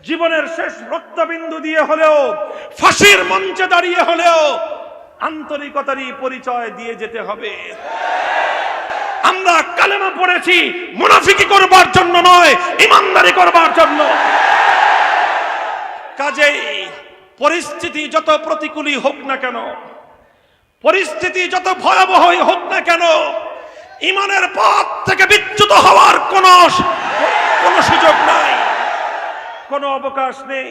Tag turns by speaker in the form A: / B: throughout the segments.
A: জীবনের শেষ রক্তবিন্দু দিয়ে হলেও, ফাঁসির মঞ্চে দাঁড়িয়ে হলেও আন্তরিকতারই পরিচয় দিয়ে যেতে হবে। আমরা কালেমা পড়েছি মুনাফিকি করবার জন্য নয়, ইমানদারি করবার জন্য। কাজেই পরিস্থিতি যত প্রতিকূলই হোক না কেন, পরিস্থিতি যত ভয়াবহই হোক না কেন, ইমানের পথ থেকে বিচ্যুত হওয়ার কোনো সুযোগ নাই, কোনো অবকাশ নেই।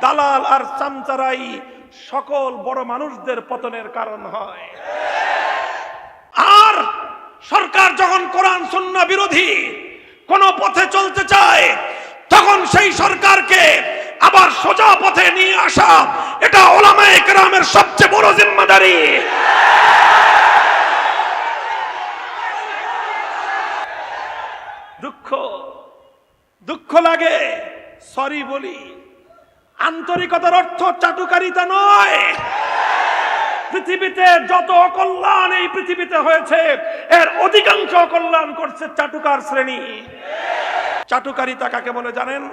A: দালাল আর চামচারাই সকল বড় মানুষদের পতনের কারণ হয়। আর সরকার যখন কোরআন সুন্নাহ বিরোধী কোন পথে চলতে চায়, তখন সেই সরকারকে আবার সোজা পথে নিয়ে আসা, এটা উলামায়ে কেরামের সবচেয়ে বড় জিম্মাদারি। দুঃখ লাগে, সরি বলি। আন্তরিকতার অর্থ চাটুকারিতা নয়। পৃথিবীতে যত অকল্যাণ এই পৃথিবীতে হয়েছে, এর অধিকাংশ অকল্যাণ করছে চাটুকার শ্রেণী। চাটুকারিতা কাকে বলে জানেন?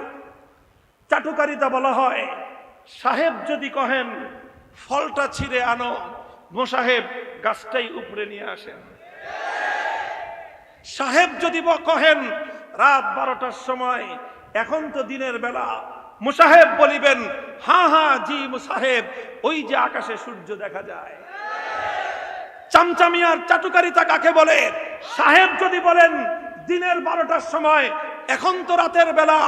A: চাটুকারিতা বলা হয়, সাহেব যদি কহেন ফলটা ছিঁড়ে আনো, মোসাহেব গাছটাই উপরে নিয়ে আসেন। সাহেব যদি কহেন রাত 12টার সময়, এখন তো দিনের বেলা, মুসাহেব বলিবেন হ্যাঁ হ্যাঁ জি মুসাহেব, ওই যে আকাশে সূর্য দেখা যায়। চামচামিয়ার চাটুকারিতা কাকে বলে? সাহেব যদি বলেন দিনের 12টার সময়, এখন তো রাতের বেলা,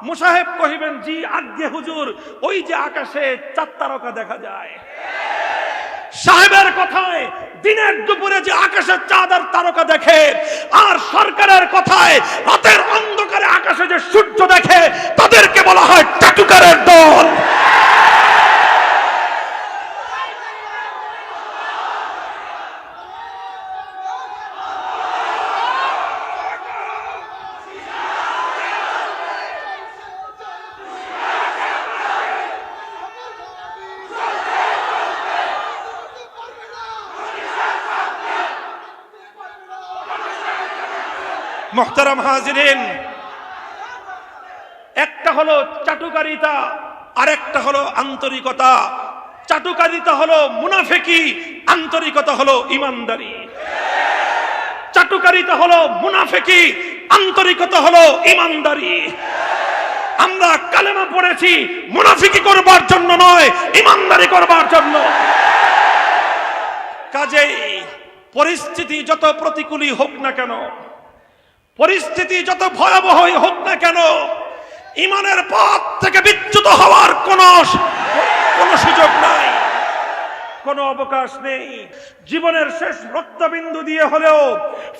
A: মুসাহেব কহিবেন জি আজ্ঞে হুজুর, ওই যে আকাশে চাঁদ তারকা দেখা যায়। সাহেবের কথায় দিনের দুপুরে যে আকাশে চাঁদ আর তারকা দেখে, আর সরকারের কথায় রাতের অন্ধকারে আকাশে যে সূর্য দেখে, তাদেরকে বলা হয় চাটুকারের দল। মুহতারাম হাজিরিন, একটা হলো চাটুকারিতা, আর একটা হলো আন্তরিকতা। চাটুকারিতা হলো মুনাফিকি, আন্তরিকতা হলো ইমানদারি। চাটুকারিতা হলো মুনাফিকি, আন্তরিকতা হলো ইমানদারি। আমরা কালেমা পড়েছি মুনাফিকি করবার জন্য নয়, ইমানদারি করবার জন্য। কাজেই পরিস্থিতি যত প্রতিকূলই হোক না কেন, পরিস্থিতি যত ভয়াবহই হোক না কেন, ইমানের পথ থেকে বিচ্যুত হওয়ার কোনো সুযোগ নাই, কোনো অবকাশ নেই। জীবনের শেষ রক্তবিন্দু দিয়ে হলেও,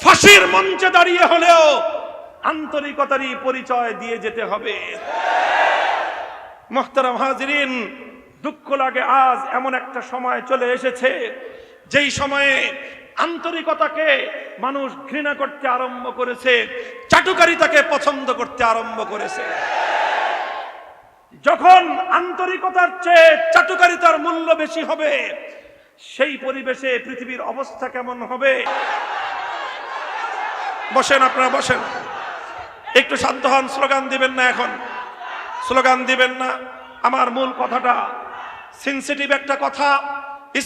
A: ফাঁসির মঞ্চে দাঁড়িয়ে হলেও আন্তরিকতারই পরিচয় দিয়ে যেতে হবে। মুহতারাম হাজিরিন, দুঃখ লাগে আজ এমন একটা সময় চলে এসেছে, যেই সময়ে আন্তরিকতাকে মানুষ ঘৃণা করতে আরম্ভ করেছে, চাটুকারিতাকে পছন্দ করতে আরম্ভ করেছে। যখন আন্তরিকতার চেয়ে চাটুকারিতার মূল্য বেশি হবে, সেই পরিবেশে পৃথিবীর অবস্থা কেমন হবে? বসেন, আপনারা বসেন, একটু শান্ত হন। স্লোগান দিবেন না, এখন স্লোগান দিবেন না। আমার মূল কথাটা সেনসিটিভ একটা কথা,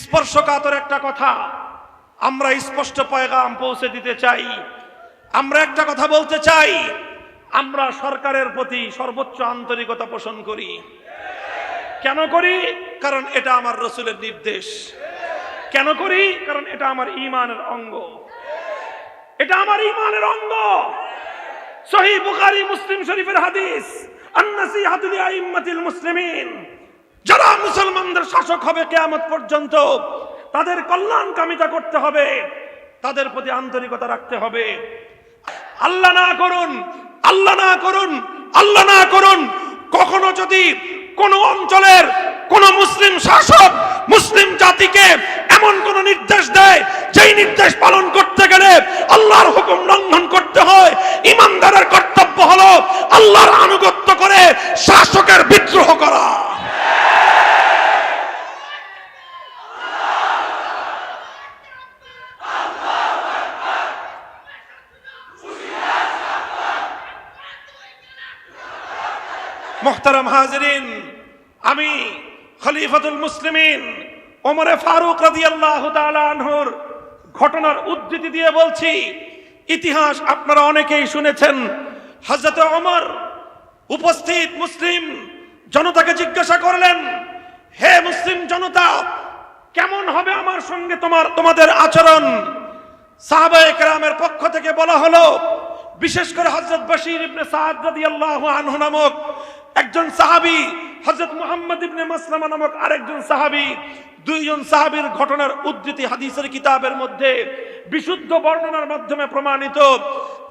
A: স্পর্শকাতর একটা কথা। আমরা স্পষ্ট পয়গাম পৌঁছে দিতে চাই। আমরা একটা কথা বলতে চাই, আমরা সরকারের প্রতি সর্বোচ্চ আন্তরিকতা পোষণ করি। কেন করি? কারণ এটা আমার রাসূলের নির্দেশ। কেন করি? কারণ এটা আমার ঈমানের অঙ্গ, এটা আমার ঈমানের অঙ্গ। সহিহ বুখারী মুসলিম শরীফের হাদিস, আন-নাসিহাতু লিআইম্মাতিল মুসলিমিন, যারা মুসলমানদের শাসক হবে কিয়ামত পর্যন্ত, তাদের কল্যাণকামিতা করতে হবে, তাদের প্রতি আন্তরিকতা রাখতে হবে। আল্লাহ না করুন, আল্লাহ না করুন, আল্লাহ না করুন, কখনো যদি কোন অঞ্চলের কোন মুসলিম শাসক মুসলিম জাতিকে এমন কোন নির্দেশ দেয়, যেই নির্দেশ পালন করতে গেলে আল্লাহর হুকুম লঙ্ঘন করতে হয়, ইমানদারের কর্তব্য হলো আল্লাহর আনুগত্য করে শাসকের বিদ্রোহ করা। মুহতারাম হাজিরিন, আমি খলিফাতুল মুসলিমিন ওমরে ফারুক রাদিয়াল্লাহু তাআলা আনহুর ঘটনার উদ্ধৃতি দিয়ে বলছি। ইতিহাস আপনারা অনেকেই শুনেছেন। হযরত ওমর উপস্থিত মুসলিম জনতাকে জিজ্ঞাসা করলেন, হে মুসলিম জনতা, কেমন হবে আমার সঙ্গে তোমাদের আচরণ? সাহাবায়ে কেরামের পক্ষ থেকে বলা হলো, বিশেষ করে হযরত বশীর ইবনে সাদ রাদিয়াল্লাহু আনহু নামক একজন সাহাবী, হযরত মুহাম্মদ ইবনে মাসলামা নামক আরেকজন সাহাবী, দুইজন সাহাবীর ঘটনার উদ্ধৃতি হাদিসের কিতাবের মধ্যে বিশুদ্ধ বর্ণনার মাধ্যমে প্রমাণিত।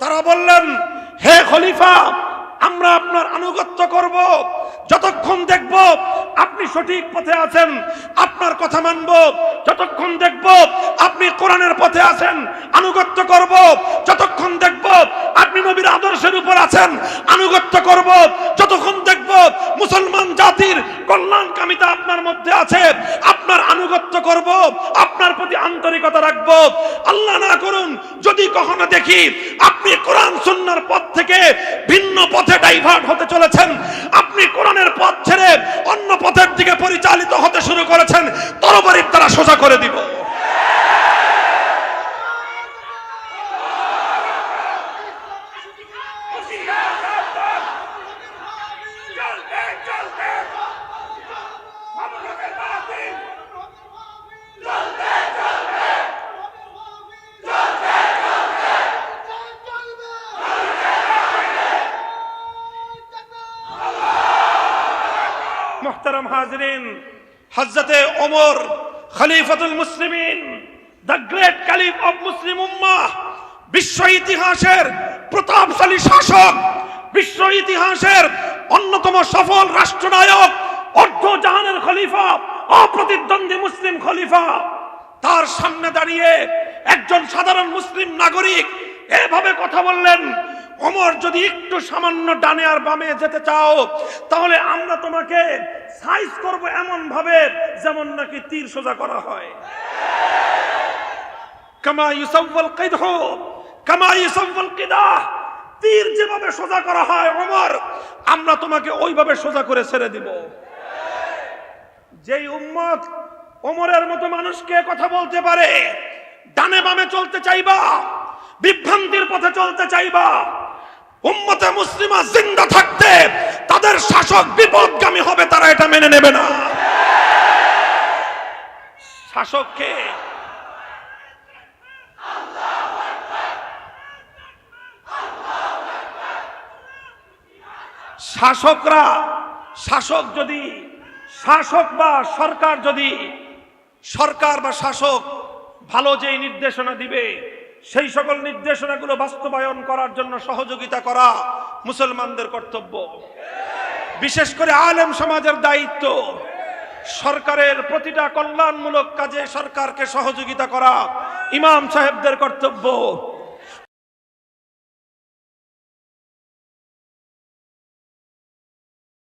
A: তারা বললেন, হে খলিফা, আমরা আপনার আনুগত্য করব যতক্ষণ দেখব আপনি সঠিক পথে আছেন, আপনার কথা মানব। যতক্ষণ দেখব আপনি কোরআনের পথে আছেন, আনুগত্য করব। যতক্ষণ দেখব আপনি নবীর আদর্শের উপর আছেন, আনুগত্য করব। যতক্ষণ দেখব মুসলমান জাতির কল্যাণকামিতা আপনার মধ্যে আছে, আপনার আনুগত্য করব, আপনার প্রতি আন্তরিকতা রাখব। আল্লাহ না করুন যদি কখনো দেখি আপনি কোরআন সুন্নাহর পথ থেকে ভিন্ন পথে ডাইভার্ট হতে চলেছেন, আপনি কোরআনের পথ ছেড়ে অন্য পথের দিকে পরিচালিত হতে শুরু করেছেন, তরবারির দ্বারা সোজা করে দিব। মুহতারাম হাজিরিন, হযরতে ওমর খলিফাতুল মুসলিমিন, the great caliph of Muslim উম্মাহ, বিশ্ব ইতিহাসের প্রতাপশালী শাসক, বিশ্ব ইতিহাসের অন্যতম সফল রাষ্ট্রনায়ক, অর্ধ জাহানের খলিফা, অপ্রতিদ্বন্দ্বী মুসলিম খলিফা, তার সামনে দাঁড়িয়ে একজন সাধারণ মুসলিম নাগরিক এভাবে কথা বললেন, ওমর যদি একটু সামান্য ডানে আর বামে যেতে চাও তাহলে আমরা তোমাকে সাইজ করব এমন ভাবে যেমন নাকি তীর সোজা করা হয়। কামা ইউসাওয়াল কিদহ কামা ইউসাওয়াল কিদাহ, তীর যেভাবে সোজা করা হয় ওমর, আমরা তোমাকে ওইভাবে সোজা করে ছেড়ে দিব। যেই উম্মত ওমরের মতো মানুষকে কথা বলতে পারে, ডানে বামে চলতে চাইবা, বিভ্রান্তির পথে চলতে চাইবা, উম্মতে মুসলিমা জিন্দা থাকতে তাদের শাসক বিপদগামী হবে, তারা এটা মেনে নেবে না। শাসককে শাসক যদি শাসক বা সরকার বা শাসক ভালো যেই নির্দেশনা দিবে সেই সকল নির্দেশনাগুলো বাস্তবায়ন করার জন্য সহযোগিতা করা মুসলমানদের কর্তব্য। বিশেষ করে আলেম সমাজের দায়িত্ব, সরকারের প্রতিটা কল্যাণমূলক কাজে সরকারকে সহযোগিতা করা ইমাম সাহেবদের কর্তব্য।